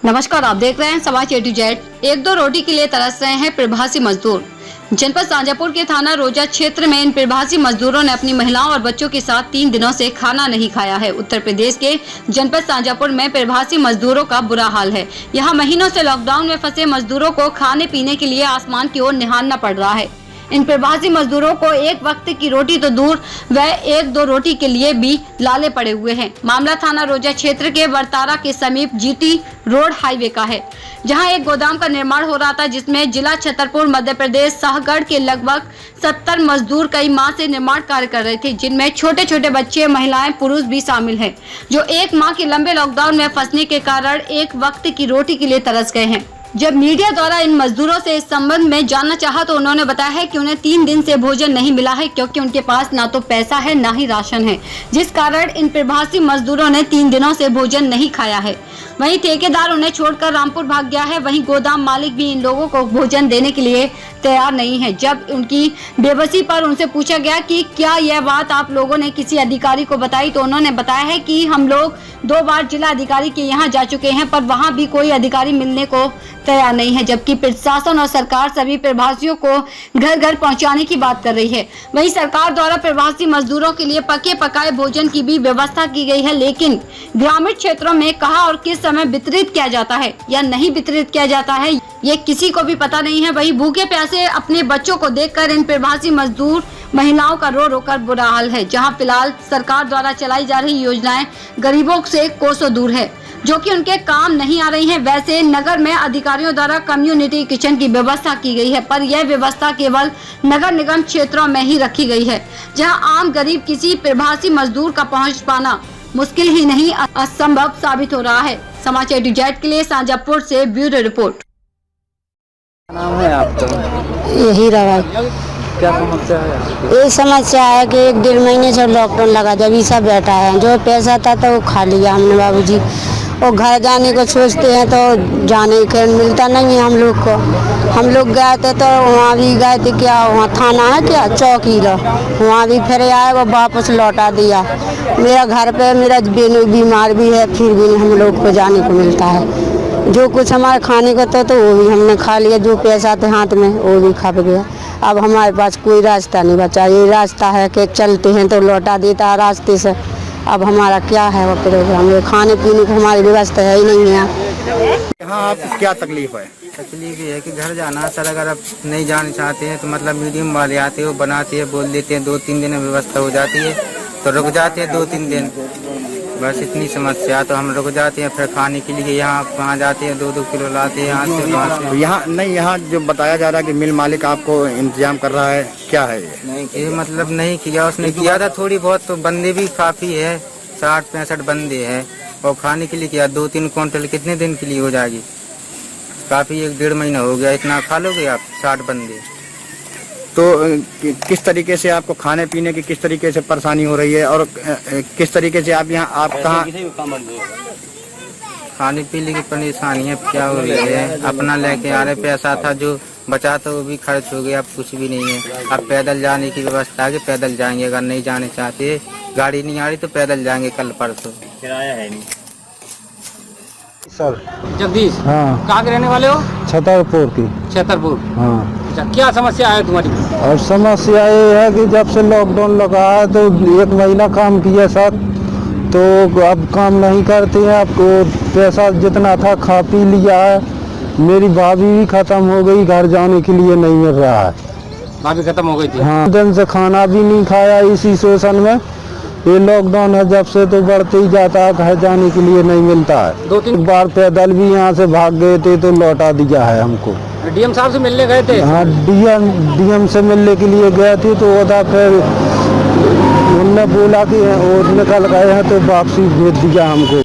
नमस्कार, आप देख रहे हैं समाज A to Z। एक दो रोटी के लिए तरस रहे हैं प्रवासी मजदूर। जनपद शाजापुर के थाना रोजा क्षेत्र में इन प्रवासी मजदूरों ने अपनी महिलाओं और बच्चों के साथ 3 दिनों से खाना नहीं खाया है। उत्तर प्रदेश के जनपद शाजापुर में प्रवासी मजदूरों का बुरा हाल है। यहाँ महीनों से लॉकडाउन में फंसे मजदूरों को खाने पीने के लिए आसमान की ओर निहारना पड़ रहा है। इन प्रवासी मजदूरों को एक वक्त की रोटी तो दूर व एक दो रोटी के लिए भी लाले पड़े हुए हैं। मामला थाना रोजा क्षेत्र के वर्तारा के समीप जीटी रोड हाईवे का है, जहां एक गोदाम का निर्माण हो रहा था, जिसमें जिला छतरपुर मध्य प्रदेश शाहगढ़ के लगभग 70 मजदूर कई माह से निर्माण कार्य कर रहे थे, जिनमें छोटे छोटे बच्चे, महिलाएं, पुरुष भी शामिल हैं, जो एक माह के लंबे लॉकडाउन में फंसने के कारण एक वक्त की रोटी के लिए तरस गए हैं। जब मीडिया द्वारा इन मजदूरों से इस संबंध में जानना चाहा तो उन्होंने बताया है कि उन्हें 3 दिन से भोजन नहीं मिला है, क्योंकि उनके पास ना तो पैसा है ना ही राशन है, जिस कारण इन प्रवासी मजदूरों ने 3 दिनों से भोजन नहीं खाया है। वहीं ठेकेदार उन्हें छोड़कर रामपुर भाग गया है। वहीं गोदाम मालिक भी इन लोगों को भोजन देने के लिए तैयार नहीं है। जब उनकी बेबसी पर उनसे पूछा गया कि क्या यह बात आप लोगों ने किसी अधिकारी को बताई, तो उन्होंने बताया है कि हम लोग 2 बार जिला अधिकारी के यहाँ जा चुके हैं, पर वहाँ भी कोई अधिकारी मिलने को तैयार नहीं है, जबकि प्रशासन और सरकार सभी प्रवासियों को घर घर पहुँचाने की बात कर रही है। वहीं सरकार द्वारा प्रवासी मजदूरों के लिए पके पकाए भोजन की भी व्यवस्था की गई है, लेकिन ग्रामीण क्षेत्रों में कहाँ और किस समय वितरित किया जाता है या नहीं वितरित किया जाता है, ये किसी को भी पता नहीं है। वहीं भूखे प्यासे अपने बच्चों को देखकर इन प्रवासी मजदूर महिलाओं का रो रो कर बुरा हाल है। जहां फिलहाल सरकार द्वारा चलाई जा रही योजनाएं गरीबों से कोसों दूर है, जो कि उनके काम नहीं आ रही हैं। वैसे नगर में अधिकारियों द्वारा कम्युनिटी किचन की व्यवस्था की गई है, पर यह व्यवस्था केवल नगर निगम क्षेत्रों में ही रखी गई है, जहां आम गरीब किसी प्रवासी मजदूर का पहुंच पाना मुश्किल ही नहीं असंभव साबित हो रहा है। समाज A to Z के लिए शाजापुर से ब्यूरो रिपोर्ट। नाम है आपका? यही रहा। क्या समस्या है? ये समस्या है कि 1-1.5 महीने से लॉकडाउन लगा, जब ये सब बैठा है, जो पैसा था तो वो खा लिया हमने बाबूजी। और घर जाने को सोचते हैं तो जाने का मिलता नहीं है हम लोग को। हम लोग गए थे तो वहाँ भी गए थे, क्या वहाँ थाना है क्या चौकी लो, वहाँ भी फिर आए, वो वापस लौटा दिया। मेरा घर पे मेरा बेनू बीमार भी है, फिर भी हम लोग को जाने को मिलता है। जो कुछ हमारे खाने को तो वो भी हमने खा लिया, जो पैसा थे हाथ में वो भी खप गया। अब हमारे पास कोई रास्ता नहीं बचा। ये रास्ता है कि चलते हैं तो लौटा देता है रास्ते से। अब हमारा क्या है वो प्रोग्राम, ये खाने पीने की हमारी व्यवस्था है ही नहीं है। यहाँ आपको क्या तकलीफ है? तकलीफ ये है कि घर जाना सर, अगर आप नहीं जाना चाहते हैं तो मतलब मीडियम वाले आते हैं, वो बनाते हैं, बोल देते हैं 2-3 दिन में व्यवस्था हो जाती है, तो रुक जाते हैं 2-3 दिन। बस इतनी समस्या, तो हम रुक जाते हैं। फिर खाने के लिए यहाँ वहाँ जाते हैं, 2-2 किलो लाते हैं यहाँ से वहाँ से। यहाँ नहीं, यहाँ जो बताया जा रहा है कि मिल मालिक आपको इंतजाम कर रहा है, क्या है ये? नहीं, ये मतलब नहीं किया, उसने किया था थोड़ी बहुत, तो बंदे भी काफी है, 60-65 बंदे हैं, और खाने के लिए किया 2-3 क्विंटल कितने दिन के लिए हो जाएगी? काफी 1-1.5 महीना हो गया, इतना खा लोगे आप 60 बंदे? तो किस तरीके से आपको खाने पीने की किस तरीके से परेशानी हो रही है, और किस तरीके से आप यहाँ आप कहाँ खाने पीने की परेशानी है? क्या हो रही है, अपना लेके आ रहे, पैसा था जो बचा था वो भी खर्च हो गया, अब कुछ भी नहीं है। अब पैदल जाने की व्यवस्था है कि पैदल जाएंगे, अगर नहीं जाने चाहते, गाड़ी नहीं आ रही तो पैदल जाएंगे कल परसों। किराया है नहीं सर? जगदीश, हाँ। कहाँ के रहने वाले हो? छतरपुर की। छतरपुर। हाँ। अच्छा, क्या समस्या है तुम्हारी? और समस्या ये है कि जब से लॉकडाउन लगा है तो 1 महीना काम किया सर, तो अब काम नहीं करते हैं। आपको पैसा जितना था खा पी लिया है। मेरी भाभी भी खत्म हो गई, घर जाने के लिए नहीं मिल रहा है। भाभी खत्म हो गई थी? हाँ, दिन से खाना भी नहीं खाया इसी शोषण में। ये लॉकडाउन है जब से तो बढ़ते ही जाता है, घर जाने के लिए नहीं मिलता है। 2-3 बार पैदल भी यहाँ से भाग गए थे तो लौटा दिया है हमको। डीएम साहब से मिलने गए थे? हाँ, डीएम से मिलने के लिए गए थे, तो वो फिर उनने बोला कि वो निकल गए हैं, तो वापसी भेज दिया हमको।